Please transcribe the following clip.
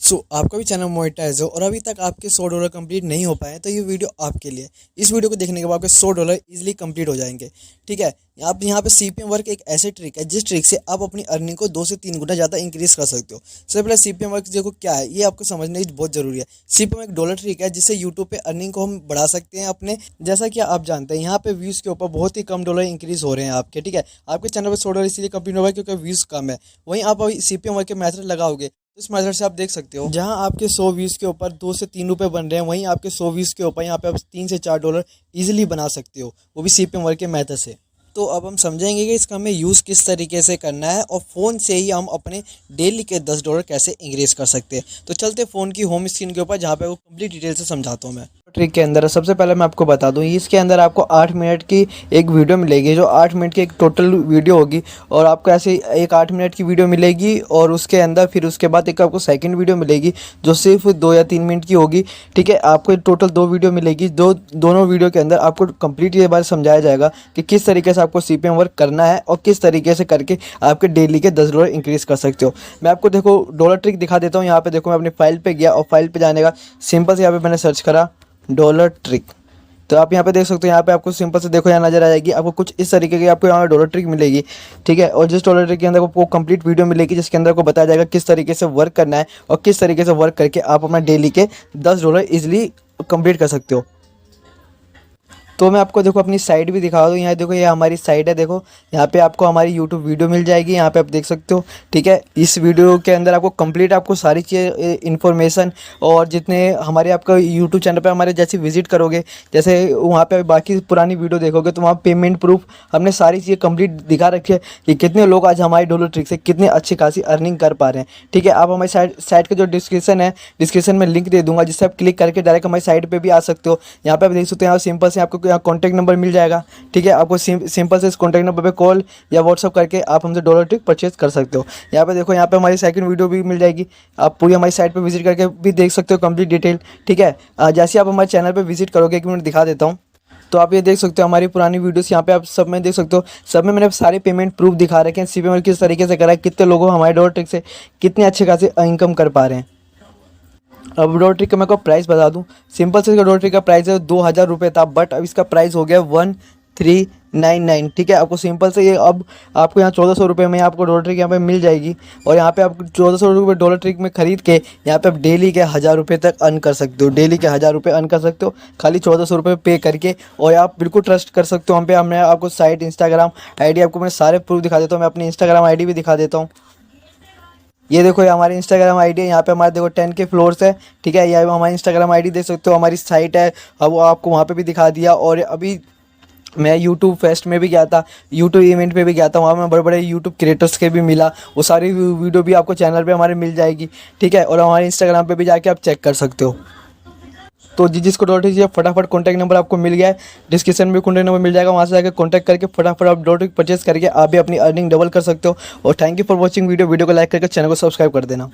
आपका भी channel monetise हो और अभी तक आपके $100 कंप्लीट नहीं हो पाए तो ये वीडियो आपके लिए। इस वीडियो को देखने के बाद आपके $100 इजीली कंप्लीट हो जाएंगे। ठीक है, आप यहाँ पे सीपीएम वर्क एक ऐसी ट्रिक है जिस ट्रिक से आप अपनी अर्निंग को 2 से 3 गुना ज़्यादा इंक्रीज कर सकते हो। सबसे पहले सीपीएम वर्क देखो क्या है, ये आपको समझने की बहुत ज़रूरी है। सीपीएम एक डॉलर ट्रिक है जिससे यूट्यूब पे अर्निंग को हम बढ़ा सकते हैं अपने। जैसा कि आप जानते हैं यहाँ पे व्यूज़ के ऊपर बहुत ही कम डॉलर इंक्रीज हो रहे हैं आपके। ठीक है, आपके चैनल पर $100 इसलिए कंप्लीट होगा क्योंकि व्यूज़ कम है। वहीं आप अभी सीपीएम वर्क के मेथड लगाओगे तो इस मेथड से आप देख सकते हो जहां आपके 100 व्यूज़ के ऊपर 2 से 3 रुपए बन रहे हैं, वहीं आपके 100 व्यूज़ के ऊपर यहाँ पे आप $3 से $4 इजीली बना सकते हो, वो भी सीपीएम वर्क के मेथड से। तो अब हम समझेंगे कि इसका हमें यूज़ किस तरीके से करना है और फ़ोन से ही हम अपने डेली के $10 कैसे इंक्रीज कर सकते हैं। तो चलते फ़ोन की होम स्क्रीन के ऊपर जहाँ पे वो कंप्लीट डिटेल से समझाता हूँ मैं। ट्रिक के अंदर सबसे पहले मैं आपको बता दूं, इसके अंदर आपको 8 मिनट की एक वीडियो मिलेगी, जो 8 मिनट की एक टोटल वीडियो होगी। और आपको ऐसे एक 8 मिनट की वीडियो मिलेगी और उसके अंदर फिर उसके बाद एक आपको सेकंड वीडियो मिलेगी जो सिर्फ 2 या 3 मिनट की होगी। ठीक है, आपको टोटल 2 वीडियो मिलेगी। दोनों वीडियो के अंदर आपको कंप्लीट ये बात समझाया जाएगा कि किस तरीके से आपको सीपीएम वर्क करना है और किस तरीके से करके आपके डेली के $10 इंक्रीज़ कर सकते हो। मैं आपको देखो डॉलर ट्रिक दिखा देता हूँ। यहाँ पे देखो मैं अपनी फाइल पे गया और फाइल पे जाने का सिंपल से यहाँ पे मैंने सर्च करा डॉलर ट्रिक। तो आप यहाँ पे देख सकते हो, यहाँ पे आपको सिंपल से देखो यहाँ नजर आ जाएगी, आपको कुछ इस तरीके की आपको यहाँ डॉलर ट्रिक मिलेगी। ठीक है, और जिस डॉलर ट्रिक के अंदर आपको कंप्लीट वीडियो मिलेगी जिसके अंदर आपको बताया जाएगा किस तरीके से वर्क करना है और किस तरीके से वर्क करके आप अपना डेली के $10 इजीली कंप्लीट कर सकते हो। तो मैं आपको देखो अपनी साइट भी दिखा दूँ। यहाँ देखो ये हमारी साइट है, देखो यहाँ पे आपको हमारी यूट्यूब वीडियो मिल जाएगी, यहाँ पे आप देख सकते हो। ठीक है, इस वीडियो के अंदर आपको कंप्लीट आपको सारी चीज़ें इन्फॉर्मेशन और जितने हमारे आपका यूट्यूब चैनल पे हमारे जैसे विजिट करोगे, जैसे वहाँ पे बाकी पुरानी वीडियो देखोगे तो वहाँ पेमेंट प्रूफ हमने सारी चीज़ें कंप्लीट दिखा रखी है कि कितने लोग आज हमारी डॉलर ट्रिक से कितनी अच्छी खासी अर्निंग कर पा रहे हैं। ठीक है, आप हमारी साइट का जो डिस्क्रिप्शन है, डिस्क्रिप्शन में लिंक दे दूँगा जिससे आप क्लिक करके डायरेक्ट हमारी साइट पर भी आ सकते हो। यहाँ पे आप देख सकते हो, यहाँ सिंपल से आपको यहाँ कॉन्टैक्ट नंबर मिल जाएगा। ठीक है, आपको सिंपल से इस कॉन्टैक्ट नंबर पे कॉल या व्हाट्सअप करके आप हमसे डॉलर ट्रिक परचेज कर सकते हो। यहाँ पे देखो, यहाँ पे हमारी सेकंड वीडियो भी मिल जाएगी, आप पूरी हमारी साइट पे विजिट करके भी देख सकते हो कंप्लीट डिटेल। ठीक है, जैसे आप हमारे चैनल पे विजिट करोगे, 1 मिनट दिखा देता हूँ, तो आप ये देख सकते हो हमारी पुरानी वीडियोस यहाँ पे आप सब में देख सकते हो। सब में मैंने सारे पेमेंट प्रूफ दिखा रखे हैं, सीपीएम किस तरीके से करा है, कितने लोगों हमारे डॉलर ट्रिक से कितने अच्छे खासे इनकम कर पा रहे हैं। अब डॉलर ट्रिक का मैं आपको प्राइस बता दूं, सिंपल से इसका डॉलर ट्रिक का प्राइस है 2000 रुपये था, बट अब इसका प्राइस हो गया 1399। ठीक है, आपको सिंपल से ये अब आपको यहाँ 1400 रुपये में आपको डॉलर ट्रिक यहाँ पे मिल जाएगी। और यहाँ पे आप 1400 रुपये डॉलर ट्रिक में ख़रीद के यहाँ पे आप डेली के 1000 रुपये तक अर्न कर सकते हो। डेली के 1000 रुपये अर्न कर सकते हो खाली 1400 रुपये पे करके। और आप बिल्कुल ट्रस्ट कर सकते हो हम पे। हमने आपको साइट, इंस्टाग्राम ID आपको मैं सारे प्रूफ दिखा देता हूँ। मैं अपनी इंस्टाग्राम ID भी दिखा देता हूँ। ये देखो, ये हमारी इंस्टाग्राम आईडी है, यहाँ पे हमारे देखो 10K फ्लोर्स है। ठीक है, ये हमारी इंस्टाग्राम आईडी देख सकते हो, हमारी साइट है। अब वो आपको वहाँ पे भी दिखा दिया। और अभी मैं यूट्यूब फेस्ट में भी गया था, यूट्यूब इवेंट पे भी गया था, वहाँ में बड़े बड़े यूट्यूब क्रिएटर्स के भी मिला। वो सारी वीडियो भी आपको चैनल पे हमारे मिल जाएगी। ठीक है, और हमारे इंस्टाग्राम पे भी जाके आप चेक कर सकते हो। तो जिसको डॉट चाहिए फटाफट कॉन्टैक्ट नंबर आपको मिल गया है, डिस्क्रिप्शन में कॉन्टैक्ट नंबर मिल जाएगा, वहाँ से जाकर कॉन्टैक्ट करके फटाफट आप डॉट परचेस करके आप भी अपनी अर्निंग डबल कर सकते हो। और thank you for watching video को लाइक करके चैनल को सब्सक्राइब कर देना।